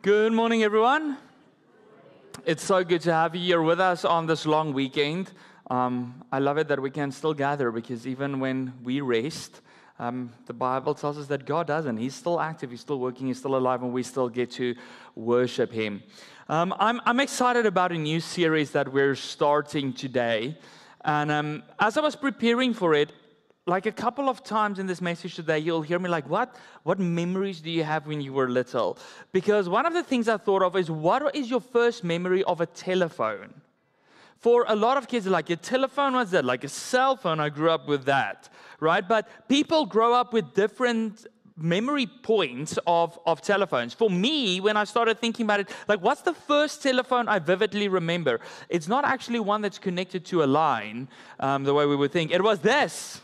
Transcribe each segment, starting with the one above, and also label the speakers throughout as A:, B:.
A: Good morning, everyone. It's so good to have you here with us on this long weekend. I love it that we can still gather because even when we rest, the Bible tells us that God doesn't. He's still active, He's still working, He's still alive, and we still get to worship Him. I'm excited about a new series that we're starting today. And as I was preparing for it, like a couple of times in this message today, you'll hear me like, what memories do you have when you were little? Because one of the things I thought of is, what is your first memory of a telephone? For a lot of kids, like, a telephone was that, like a cell phone, I grew up with that, right? But people grow up with different memory points of telephones. For me, when I started thinking about it, like, what's the first telephone I vividly remember? It's not actually one that's connected to a line, the way we would think. It was this.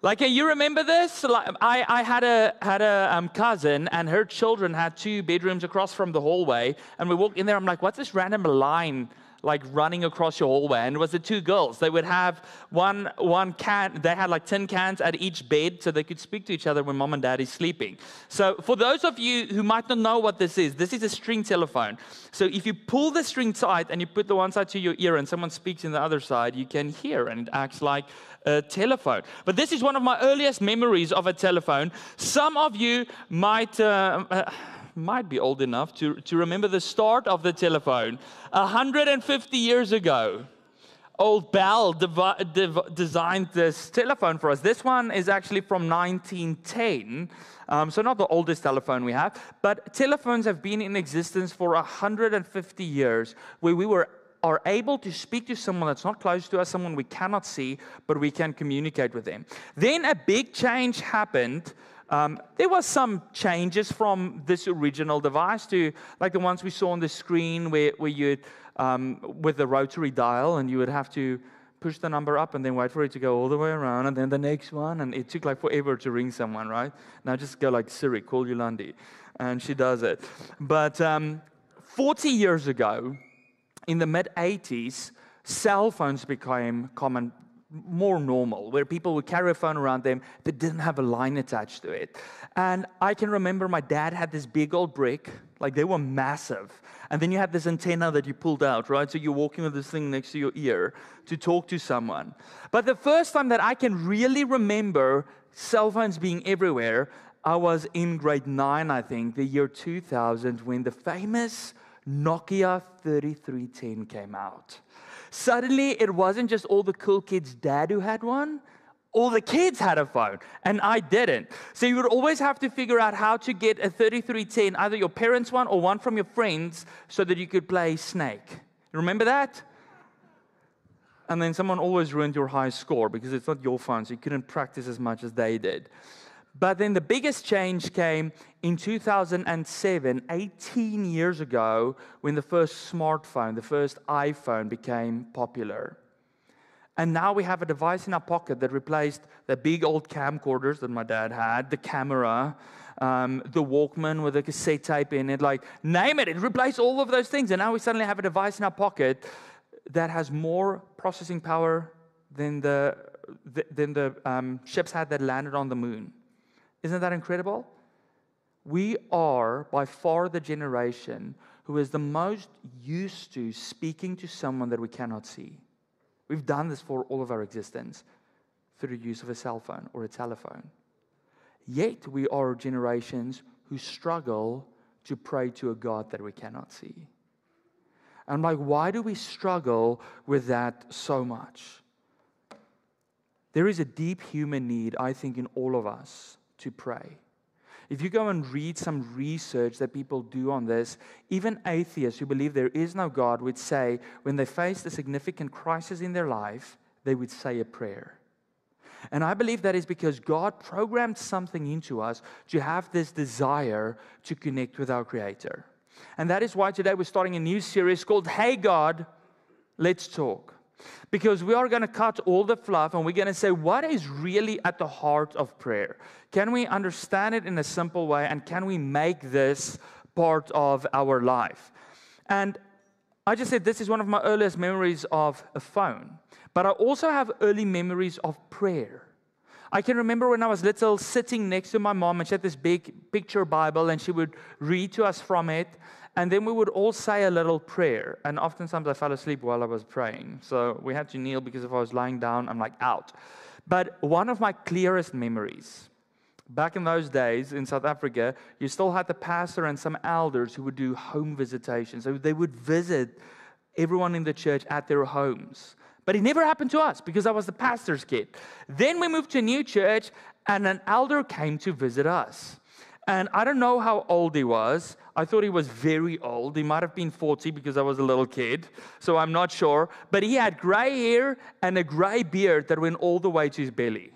A: Like, you remember this? Like, I had a cousin, and her children had 2 bedrooms across from the hallway, and we walked in there. I'm like, what's this random line like running across your hallway? And it was the 2 girls. They would have one can. They had like 10 cans at each bed, so they could speak to each other when mom and dad is sleeping. So for those of you who might not know what this is a string telephone. So if you pull the string tight and you put the one side to your ear and someone speaks in the other side, you can hear, and it acts like a telephone. But this is one of my earliest memories of a telephone. Some of you might be old enough to remember the start of the telephone. 150 years ago, old Bell designed this telephone for us. This one is actually from 1910, so not the oldest telephone we have, but telephones have been in existence for 150 years, where we are able to speak to someone that's not close to us, someone we cannot see, but we can communicate with them. Then a big change happened. There was some changes from this original device to like the ones we saw on the screen where you'd, with the rotary dial, and you would have to push the number up and then wait for it to go all the way around, and then the next one, and it took like forever to ring someone, right? Now just go like, Siri, call Yolandi, and she does it. But 40 years ago, in the mid-80s, cell phones became common, more normal, where people would carry a phone around them that didn't have a line attached to it. And I can remember my dad had this big old brick, like they were massive. And then you had this antenna that you pulled out, right? So you're walking with this thing next to your ear to talk to someone. But the first time that I can really remember cell phones being everywhere, I was in grade 9, I think, the year 2000, when the famous Nokia 3310 came out. Suddenly, it wasn't just all the cool kids' dad who had one. All the kids had a phone, and I didn't. So you would always have to figure out how to get a 3310, either your parents' one or one from your friends, so that you could play Snake. You remember that? And then someone always ruined your high score because it's not your phone, so you couldn't practice as much as they did. But then the biggest change came in 2007, 18 years ago, when the first smartphone, the first iPhone became popular. And now we have a device in our pocket that replaced the big old camcorders that my dad had, the camera, the Walkman with a cassette tape in it, like, name it, it replaced all of those things. And now we suddenly have a device in our pocket that has more processing power than the ships had that landed on the moon. Isn't that incredible? We are by far the generation who is the most used to speaking to someone that we cannot see. We've done this for all of our existence through the use of a cell phone or a telephone. Yet we are generations who struggle to pray to a God that we cannot see. I'm like, why do we struggle with that so much? There is a deep human need, I think, in all of us to pray. If you go and read some research that people do on this, even atheists who believe there is no God would say when they faced a significant crisis in their life, they would say a prayer. And I believe that is because God programmed something into us to have this desire to connect with our Creator. And that is why today we're starting a new series called Hey God, Let's Talk. Because we are going to cut all the fluff and we're going to say what is really at the heart of prayer. Can we understand it in a simple way, and can we make this part of our life? And I just said this is one of my earliest memories of a phone. But I also have early memories of prayer. I can remember when I was little sitting next to my mom, and she had this big picture Bible, and she would read to us from it. And then we would all say a little prayer. And oftentimes I fell asleep while I was praying. So we had to kneel because if I was lying down, I'm like out. But one of my clearest memories, back in those days in South Africa, you still had the pastor and some elders who would do home visitations. So they would visit everyone in the church at their homes. But it never happened to us because I was the pastor's kid. Then we moved to a new church and an elder came to visit us. And I don't know how old he was. I thought he was very old. He might have been 40 because I was a little kid. So I'm not sure. But he had gray hair and a gray beard that went all the way to his belly.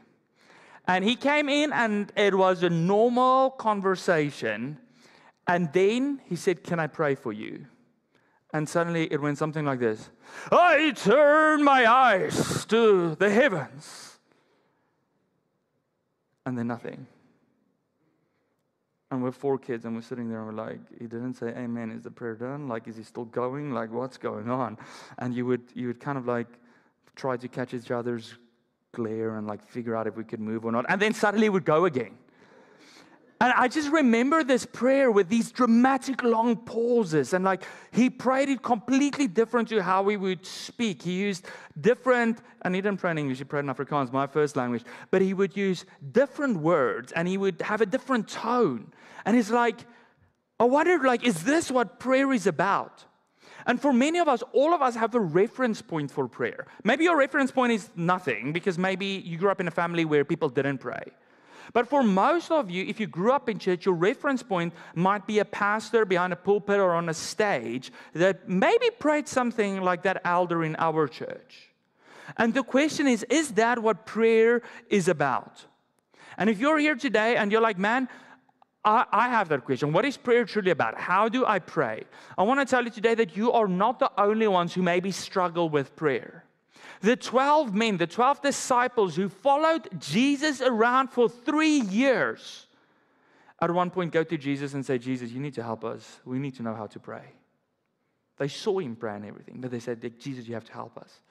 A: And he came in and it was a normal conversation. And then he said, "Can I pray for you?" And suddenly it went something like this. "I turn my eyes to the heavens." And then nothing. And we're 4 kids, and we're sitting there, and we're like, he didn't say amen. Is the prayer done? Like, is he still going? Like, what's going on? And you would kind of like try to catch each other's glare and like figure out if we could move or not. And then suddenly it would go again. And I just remember this prayer with these dramatic long pauses. And like, he prayed it completely different to how we would speak. He used different, and he didn't pray in English, he prayed in Afrikaans, my first language. But he would use different words, and he would have a different tone. And it's like, I wondered, like, is this what prayer is about? And for many of us, all of us have a reference point for prayer. Maybe your reference point is nothing, because maybe you grew up in a family where people didn't pray. But for most of you, if you grew up in church, your reference point might be a pastor behind a pulpit or on a stage that maybe prayed something like that elder in our church. And the question is that what prayer is about? And if you're here today and you're like, man, I have that question. What is prayer truly about? How do I pray? I want to tell you today that you are not the only ones who maybe struggle with prayer. The 12 men, the 12 disciples who followed Jesus around for 3 years, at one point go to Jesus and say, "Jesus, you need to help us. We need to know how to pray." They saw him pray and everything, but they said, "Jesus, you have to help us."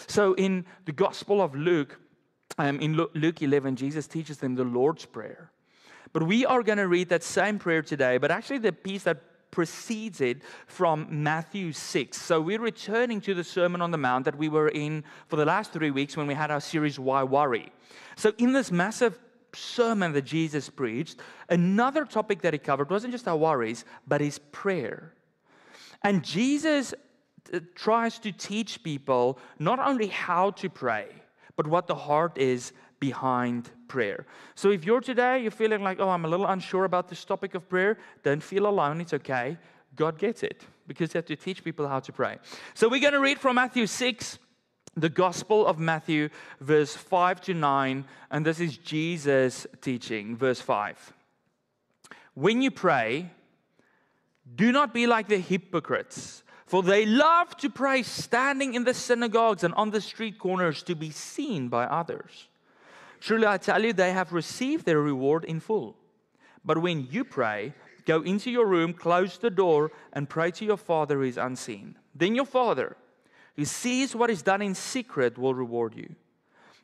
A: So in the Gospel of Luke, in Luke 11, Jesus teaches them the Lord's Prayer. But we are going to read that same prayer today, but actually the piece that precedes it from Matthew 6. So we're returning to the Sermon on the Mount that we were in for the last 3 weeks when we had our series, Why Worry? So in this massive sermon that Jesus preached, another topic that he covered wasn't just our worries, but his prayer. And Jesus tries to teach people not only how to pray, but what the heart is behind prayer. So if you're feeling like, I'm a little unsure about this topic of prayer, don't feel alone. It's okay. God gets it, because you have to teach people how to pray. So we're going to read from Matthew 6, the Gospel of Matthew, verse 5 to 9, and this is Jesus teaching, verse 5. "When you pray, do not be like the hypocrites, for they love to pray standing in the synagogues and on the street corners to be seen by others. Truly, I tell you, they have received their reward in full. But when you pray, go into your room, close the door, and pray to your Father who is unseen. Then your Father, who sees what is done in secret, will reward you.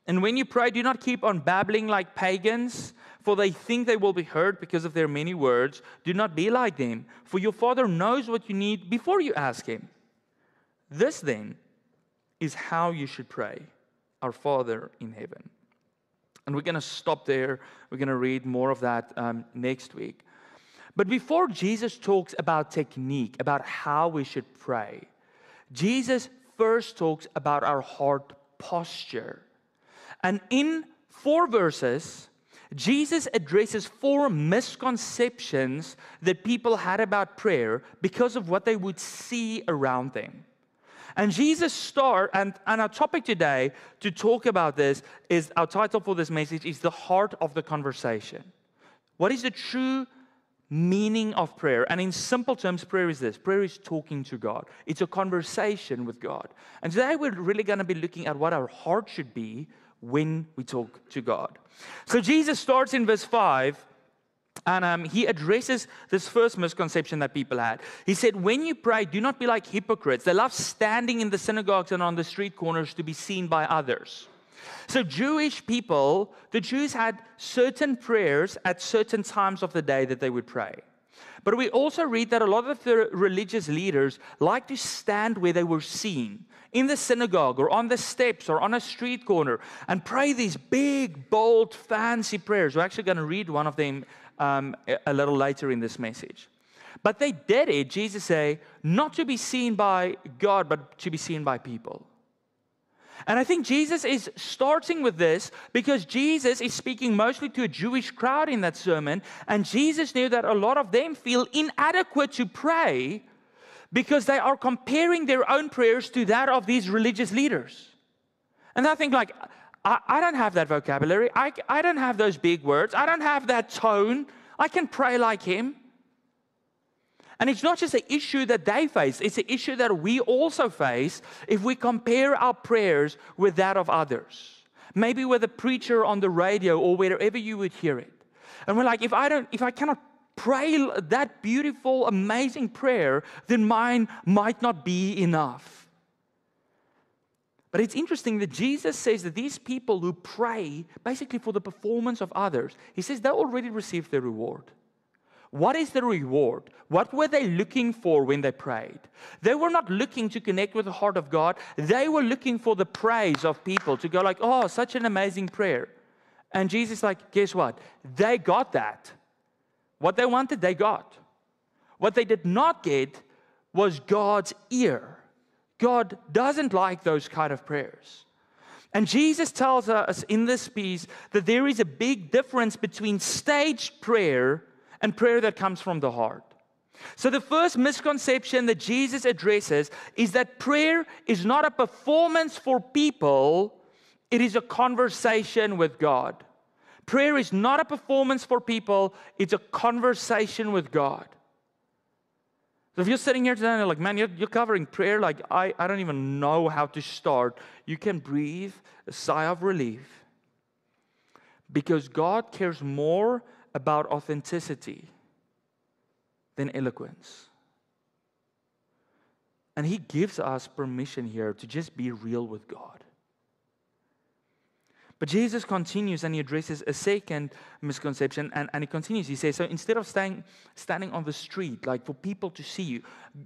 A: And when you pray, do not keep on babbling like pagans, for they think they will be heard because of their many words. Do not be like them, for your Father knows what you need before you ask Him. This, then, is how you should pray, our Father in heaven." And we're going to stop there. We're going to read more of that next week. But before Jesus talks about technique, about how we should pray, Jesus first talks about our heart posture. And in 4 verses, Jesus addresses 4 misconceptions that people had about prayer because of what they would see around them. And Jesus and our topic today to talk about this is, our title for this message is The Heart of the Conversation. What is the true meaning of prayer? And in simple terms, prayer is this. Prayer is talking to God. It's a conversation with God. And today we're really going to be looking at what our heart should be when we talk to God. So Jesus starts in verse 5. And he addresses this first misconception that people had. He said, when you pray, do not be like hypocrites. They love standing in the synagogues and on the street corners to be seen by others. So Jewish people, the Jews had certain prayers at certain times of the day that they would pray. But we also read that a lot of the religious leaders liked to stand where they were seen, in the synagogue or on the steps or on a street corner, and pray these big, bold, fancy prayers. We're actually going to read one of them a little later in this message. But they did it, Jesus say, not to be seen by God, but to be seen by people. And I think Jesus is starting with this because Jesus is speaking mostly to a Jewish crowd in that sermon, and Jesus knew that a lot of them feel inadequate to pray because they are comparing their own prayers to that of these religious leaders. And I think, like, I don't have that vocabulary. I don't have those big words. I don't have that tone. I can pray like him. And it's not just an issue that they face, it's an issue that we also face if we compare our prayers with that of others. Maybe with a preacher on the radio or wherever you would hear it. And we're like, if I cannot pray that beautiful, amazing prayer, then mine might not be enough. But it's interesting that Jesus says that these people who pray basically for the performance of others, he says they already received their reward. What is the reward? What were they looking for when they prayed? They were not looking to connect with the heart of God. They were looking for the praise of people, to go like, oh, such an amazing prayer. And Jesus is like, guess what? They got that. What they wanted, they got. What they did not get was God's ear. God doesn't like those kind of prayers. And Jesus tells us in this piece that there is a big difference between staged prayer and prayer that comes from the heart. So the first misconception that Jesus addresses is that prayer is not a performance for people, it is a conversation with God. Prayer is not a performance for people, it's a conversation with God. So if you're sitting here today and you're like, man, you're covering prayer, like I don't even know how to start, you can breathe a sigh of relief. Because God cares more about authenticity than eloquence. And he gives us permission here to just be real with God. But Jesus continues and he addresses a second misconception, and he continues. He says, so instead of standing on the street, like for people to see you,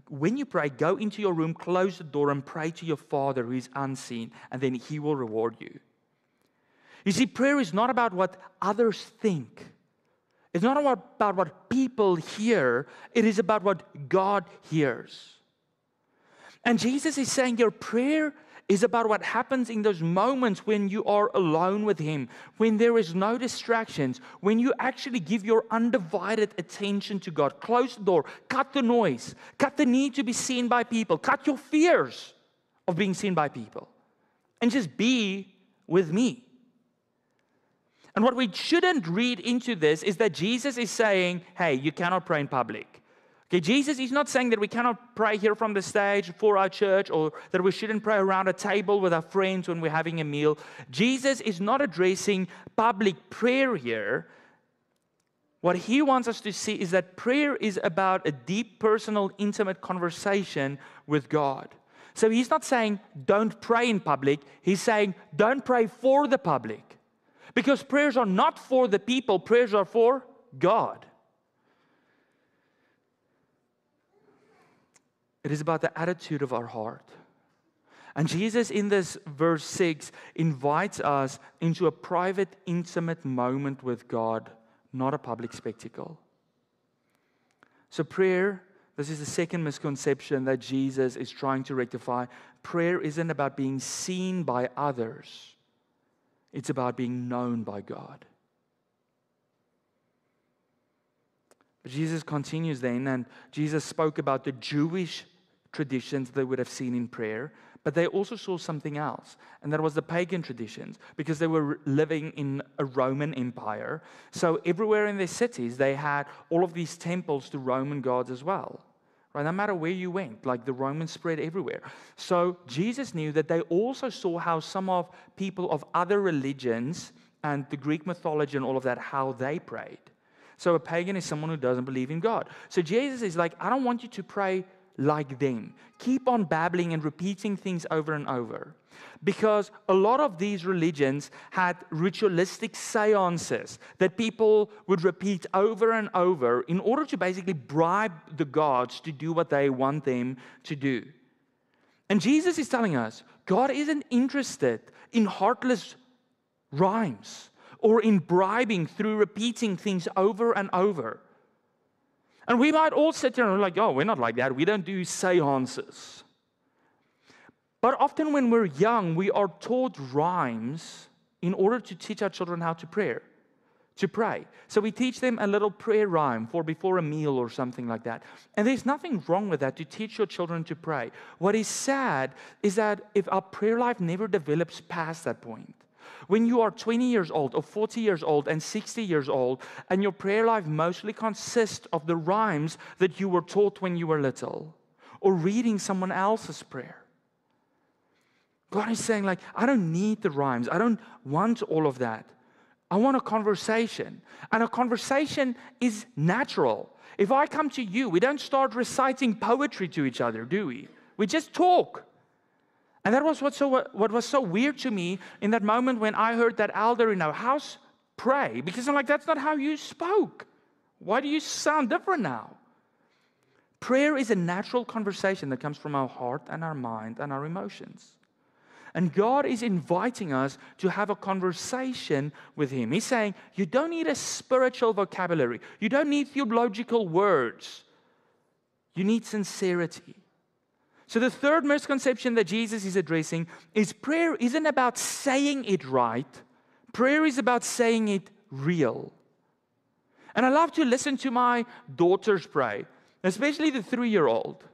A: when you pray, go into your room, close the door, and pray to your Father who is unseen, and then he will reward you. You see, prayer is not about what others think. It's not about what people hear. It is about what God hears. And Jesus is saying your prayer is about what happens in those moments when you are alone with him, when there is no distractions, when you actually give your undivided attention to God. Close the door, cut the noise, cut the need to be seen by people, cut your fears of being seen by people, and just be with me. And what we shouldn't read into this is that Jesus is saying, hey, you cannot pray in public. Okay, Jesus is not saying that we cannot pray here from the stage for our church, or that we shouldn't pray around a table with our friends when we're having a meal. Jesus is not addressing public prayer here. What he wants us to see is that prayer is about a deep, personal, intimate conversation with God. So he's not saying don't pray in public. He's saying don't pray for the public. Because prayers are not for the people, prayers are for God. It is about the attitude of our heart. And Jesus in this verse 6 invites us into a private, intimate moment with God, not a public spectacle. So prayer, this is the second misconception that Jesus is trying to rectify. Prayer isn't about being seen by others. It's about being known by God. But Jesus continues then, and Jesus spoke about the Jewish traditions they would have seen in prayer, but they also saw something else, and that was the pagan traditions, because they were living in a Roman Empire. So everywhere in their cities, they had all of these temples to Roman gods as well. Right? No matter where you went, like the Romans spread everywhere. So Jesus knew that they also saw how some of people of other religions and the Greek mythology and all of that, how they prayed. So a pagan is someone who doesn't believe in God. So Jesus is like, I don't want you to pray like them. Keep on babbling and repeating things over and over. Because a lot of these religions had ritualistic seances that people would repeat over and over in order to basically bribe the gods to do what they want them to do. And Jesus is telling us, God isn't interested in heartless rhymes or in bribing through repeating things over and over. And we might all sit there and be like, oh, we're not like that. We don't do seances. But often when we're young, we are taught rhymes in order to teach our children how to pray. So we teach them a little prayer rhyme for before a meal or something like that. And there's nothing wrong with that, to teach your children to pray. What is sad is that if our prayer life never develops past that point, when you are 20 years old or 40 years old and 60 years old, and your prayer life mostly consists of the rhymes that you were taught when you were little, or reading someone else's prayer. God is saying, like, I don't need the rhymes. I don't want all of that. I want a conversation. And a conversation is natural. If I come to you, we don't start reciting poetry to each other, do we? We just talk. And that was what was so weird to me in that moment when I heard that elder in our house pray. Because I'm like, that's not how you spoke. Why do you sound different now? Prayer is a natural conversation that comes from our heart and our mind and our emotions. And God is inviting us to have a conversation with Him. He's saying, you don't need a spiritual vocabulary. You don't need theological words. You need sincerity. So the third misconception that Jesus is addressing is prayer isn't about saying it right. Prayer is about saying it real. And I love to listen to my daughters pray, especially the 3-year-old.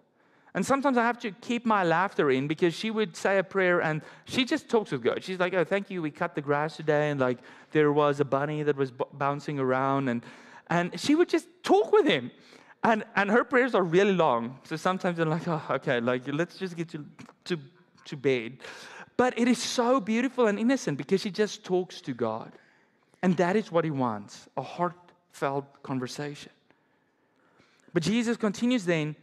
A: And sometimes I have to keep my laughter in because she would say a prayer and she just talks with God. She's like, oh, thank you, we cut the grass today, and like there was a bunny that was bouncing around, and she would just talk with Him. And her prayers are really long. So sometimes they're like, oh, okay, like let's just get to bed. But it is so beautiful and innocent because she just talks to God. And that is what He wants, a heartfelt conversation. But Jesus continues then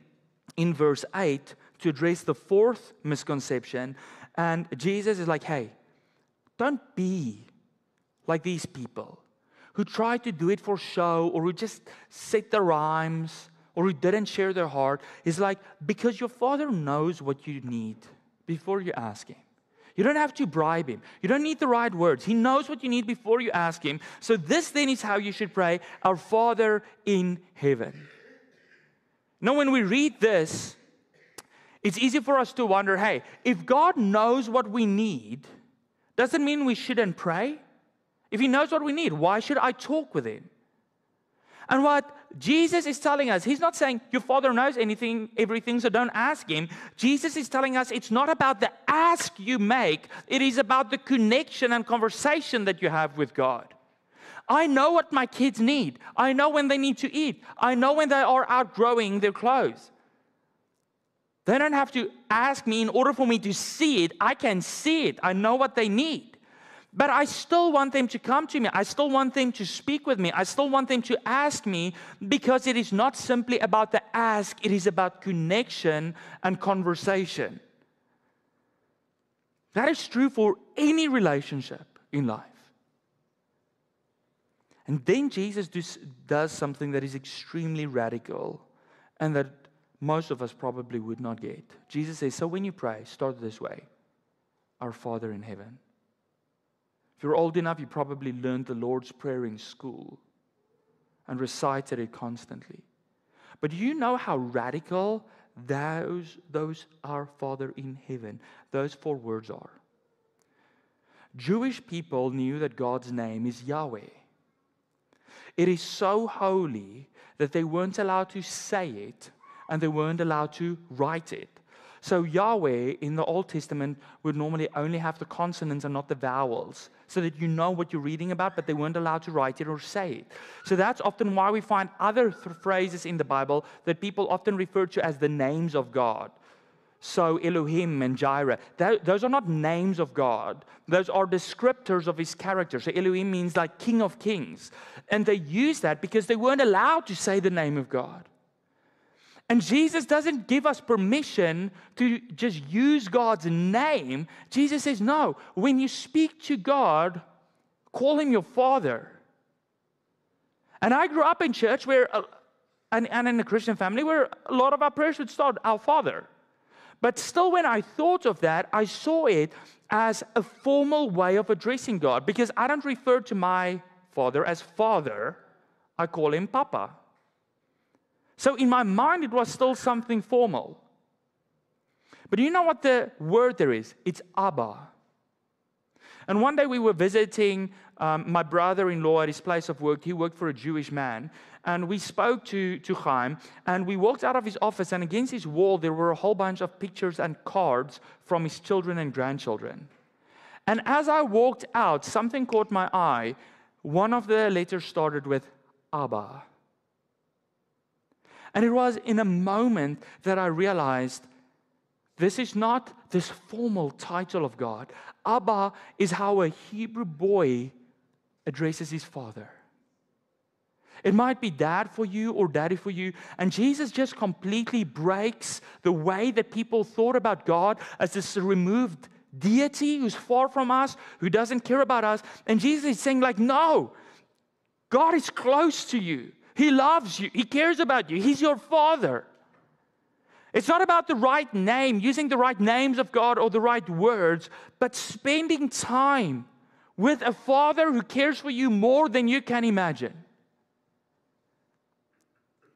A: in verse 8 to address the fourth misconception. And Jesus is like, hey, don't be like these people who try to do it for show, or who just said the rhymes, or who didn't share their heart. It's like, because your Father knows what you need before you ask Him. You don't have to bribe Him. You don't need the right words. He knows what you need before you ask Him. So this then is how you should pray, our Father in heaven. Now, when we read this, it's easy for us to wonder, hey, if God knows what we need, doesn't mean we shouldn't pray. If He knows what we need, why should I talk with Him? And what Jesus is telling us, He's not saying your Father knows everything, so don't ask Him. Jesus is telling us it's not about the ask you make, it is about the connection and conversation that you have with God. I know what my kids need. I know when they need to eat. I know when they are outgrowing their clothes. They don't have to ask me in order for me to see it. I can see it. I know what they need. But I still want them to come to me. I still want them to speak with me. I still want them to ask me, because it is not simply about the ask. It is about connection and conversation. That is true for any relationship in life. And then Jesus does something that is extremely radical and that most of us probably would not get. Jesus says, so when you pray, start this way. Our Father in heaven. If you're old enough, you probably learned the Lord's Prayer in school and recited it constantly. But do you know how radical those our Father in heaven, those 4 words are? Jewish people knew that God's name is Yahweh. It is so holy that they weren't allowed to say it and they weren't allowed to write it. So Yahweh in the Old Testament would normally only have the consonants and not the vowels, so that you know what you're reading about, but they weren't allowed to write it or say it. So that's often why we find other phrases in the Bible that people often refer to as the names of God. So Elohim and Jireh, those are not names of God. Those are descriptors of His character. So Elohim means like King of Kings. And they use that because they weren't allowed to say the name of God. And Jesus doesn't give us permission to just use God's name. Jesus says, no, when you speak to God, call Him your Father. And I grew up in church and in a Christian family where a lot of our prayers would start, Our Father. But still, when I thought of that, I saw it as a formal way of addressing God, because I don't refer to my Father as Father, I call Him Papa. So in my mind, it was still something formal. But you know what the word there is? It's Abba. And one day we were visiting my brother-in-law at his place of work. He worked for a Jewish man. And we spoke to Chaim, and we walked out of his office, and against his wall there were a whole bunch of pictures and cards from his children and grandchildren. And as I walked out, something caught my eye. One of the letters started with Abba. And it was in a moment that I realized this is not this formal title of God. Abba is how a Hebrew boy addresses his father. It might be dad for you or daddy for you. And Jesus just completely breaks the way that people thought about God as this removed deity who's far from us, who doesn't care about us. And Jesus is saying, like, no, God is close to you. He loves you. He cares about you. He's your Father. It's not about the right name, using the right names of God or the right words, but spending time with a Father who cares for you more than you can imagine.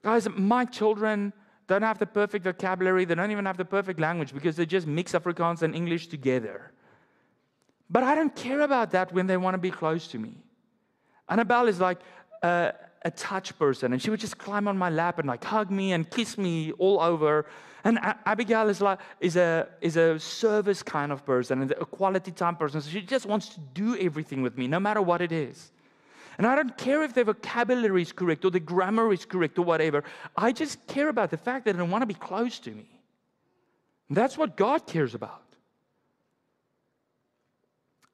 A: Guys, my children don't have the perfect vocabulary. They don't even have the perfect language because they just mix Afrikaans and English together. But I don't care about that when they want to be close to me. Annabelle is like a touch person, and she would just climb on my lap and like hug me and kiss me all over. And Abigail is a service kind of person and a quality time person. So she just wants to do everything with me, no matter what it is. And I don't care if their vocabulary is correct or the grammar is correct or whatever. I just care about the fact that they want to be close to me. And that's what God cares about.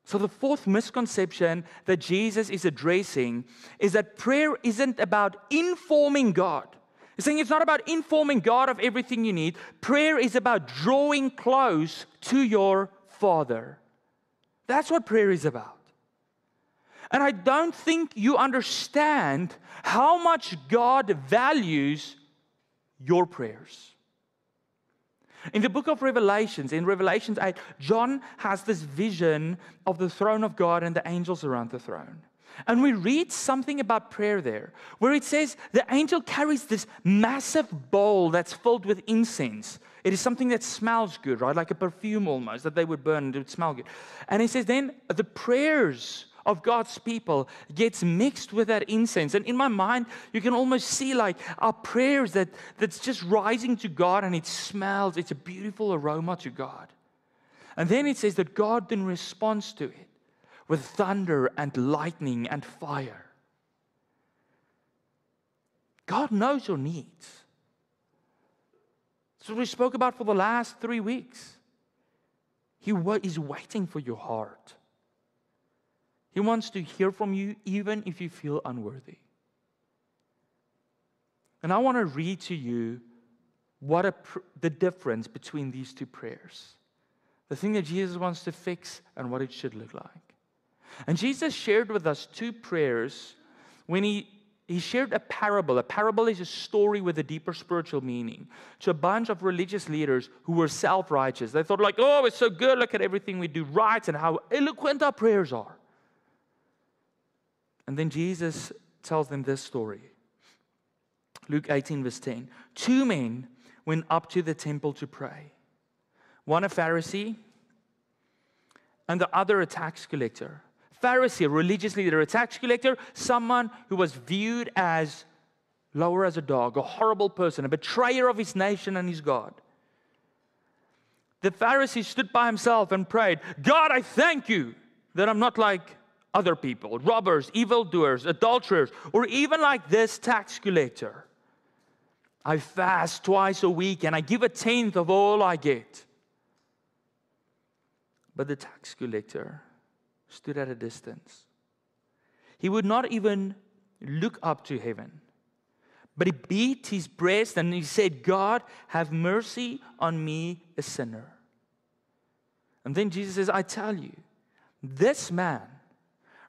A: So the fourth misconception that Jesus is addressing is that prayer isn't about informing God. He's saying it's not about informing God of everything you need. Prayer is about drawing close to your Father. That's what prayer is about. And I don't think you understand how much God values your prayers. In the book of Revelations, in Revelations 8, John has this vision of the throne of God and the angels around the throne. And we read something about prayer there, where it says the angel carries this massive bowl that's filled with incense. It is something that smells good, right? Like a perfume almost, that they would burn and it would smell good. And he says then the prayers of God's people gets mixed with that incense. And in my mind, you can almost see like our prayers that's just rising to God, and it smells. It's a beautiful aroma to God. And then it says that God then responds to it with thunder and lightning and fire. God knows your needs. That's what we spoke about for the last 3 weeks. He is waiting for your heart. He wants to hear from you even if you feel unworthy. And I want to read to you the difference between these two prayers. The thing that Jesus wants to fix and what it should look like. And Jesus shared with us two prayers when he shared a parable. A parable is a story with a deeper spiritual meaning to a bunch of religious leaders who were self-righteous. They thought like, oh, it's so good. Look at everything we do right and how eloquent our prayers are. And then Jesus tells them this story. Luke 18 verse 10. 2 men went up to the temple to pray. One a Pharisee and the other a tax collector. Pharisee, a religious leader, a tax collector, someone who was viewed as lower as a dog, a horrible person, a betrayer of his nation and his God. The Pharisee stood by himself and prayed, God, I thank you that I'm not like other people, robbers, evildoers, adulterers, or even like this tax collector. I fast twice a week and I give 1/10 of all I get. But the tax collector stood at a distance. He would not even look up to heaven, But he beat his breast and he said, God, have mercy on me, a sinner. And then Jesus says, I tell you, this man,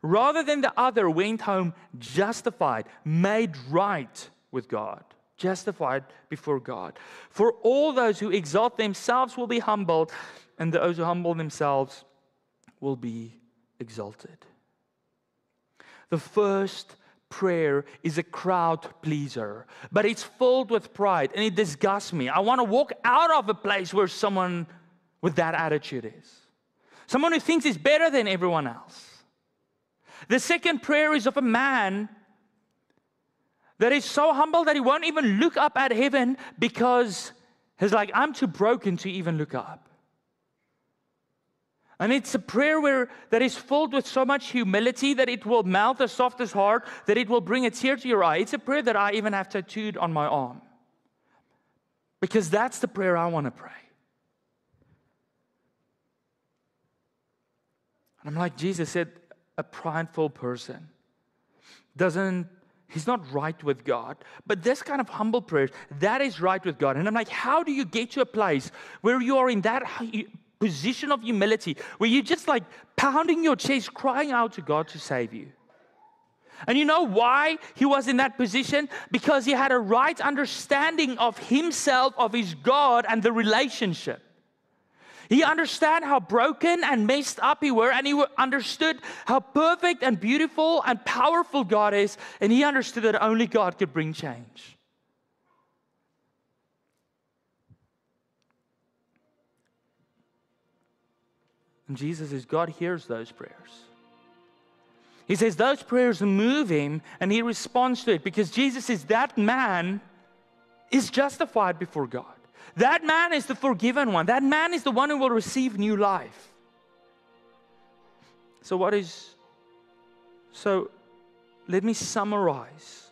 A: rather than the other, went home justified, made right with God, justified before God. For all those who exalt themselves will be humbled, and those who humble themselves will be exalted. The first prayer is a crowd pleaser, but it's filled with pride, and it disgusts me. I want to walk out of a place where someone with that attitude is. Someone who thinks he's better than everyone else. The second prayer is of a man that is so humble that he won't even look up at heaven because he's like, I'm too broken to even look up. And it's a prayer that is filled with so much humility that it will melt the softest heart, that it will bring a tear to your eye. It's a prayer that I even have tattooed on my arm. Because that's the prayer I want to pray. And I'm like, Jesus said, a prideful person he's not right with God. But this kind of humble prayer, that is right with God. And I'm like, how do you get to a place where you are in that position of humility, where you're just like pounding your chest, crying out to God to save you? And you know why he was in that position? Because he had a right understanding of himself, of his God, and the relationship. He understood how broken and messed up he were, and he understood how perfect and beautiful and powerful God is, and he understood that only God could bring change. And Jesus says, God hears those prayers. He says those prayers move him, and he responds to it, because Jesus says that man is justified before God. That man is the forgiven one. That man is the one who will receive new life. So let me summarize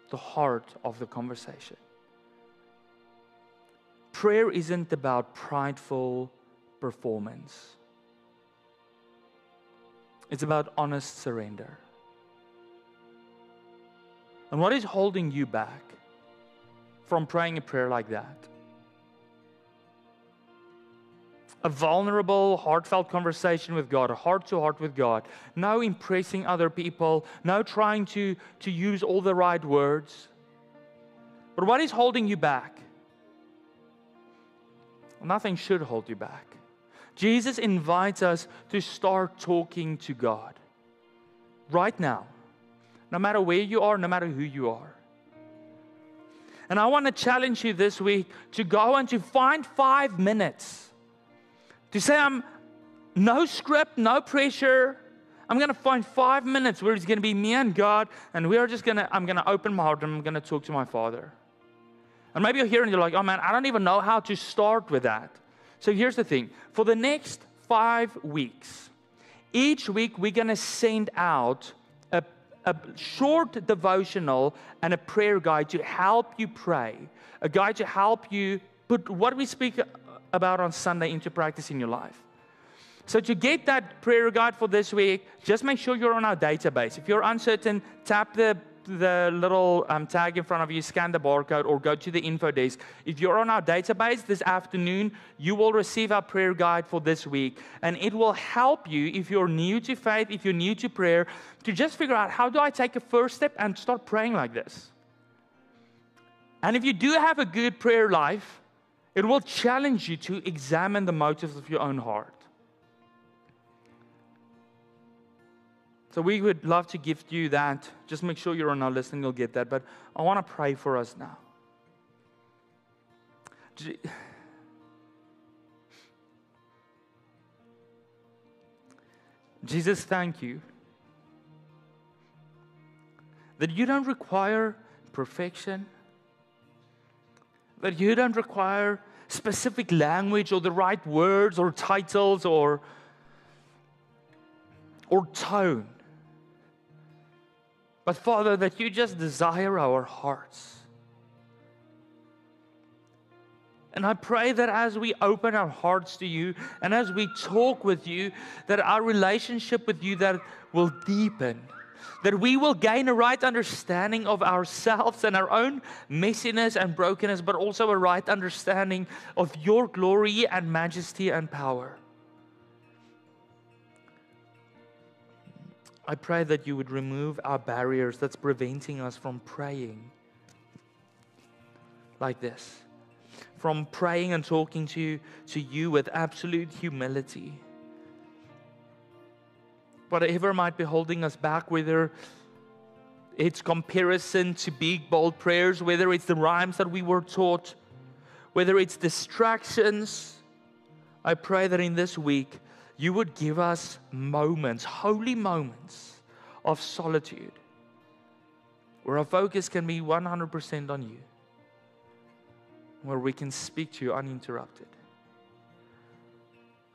A: the heart of the conversation. Prayer isn't about prideful performance. It's about honest surrender. And what is holding you back from praying a prayer like that? A vulnerable, heartfelt conversation with God, a heart-to-heart with God. No impressing other people. No trying to use all the right words. But what is holding you back? Nothing should hold you back. Jesus invites us to start talking to God. Right now. No matter where you are, no matter who you are. And I want to challenge you this week to go and to find 5 minutes. To say, no script, no pressure. I'm going to find 5 minutes where it's going to be me and God, and I'm going to open my heart and I'm going to talk to my Father. And maybe you're here and you're like, oh man, I don't even know how to start with that. So here's the thing. For the next 5 weeks, each week we're going to send out a short devotional and a prayer guide to help you pray. A guide to help you put what we speak about on Sunday into practice in your life. So to get that prayer guide for this week, just make sure you're on our database. If you're uncertain, tap the little tag in front of you, scan the barcode, or go to the info desk. If you're on our database this afternoon, you will receive our prayer guide for this week. And it will help you, if you're new to faith, if you're new to prayer, to just figure out, how do I take a first step and start praying like this? And if you do have a good prayer life, it will challenge you to examine the motives of your own heart. So we would love to gift you that. Just make sure you're on our list and you'll get that. But I want to pray for us now. Jesus, thank you that you don't require perfection. That you don't require specific language or the right words or titles or tone. But Father, that you just desire our hearts. And I pray that as we open our hearts to you and as we talk with you, that our relationship with you that will deepen. that we will gain a right understanding of ourselves and our own messiness and brokenness, but also a right understanding of your glory and majesty and power. I pray that you would remove our barriers that's preventing us from praying like this, from praying and talking to you with absolute humility. Whatever might be holding us back, whether it's comparison to big, bold prayers, whether it's the rhymes that we were taught, whether it's distractions, I pray that in this week, you would give us moments, holy moments of solitude, where our focus can be 100% on you, where we can speak to you uninterrupted.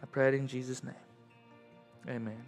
A: I pray it in Jesus' name. Amen.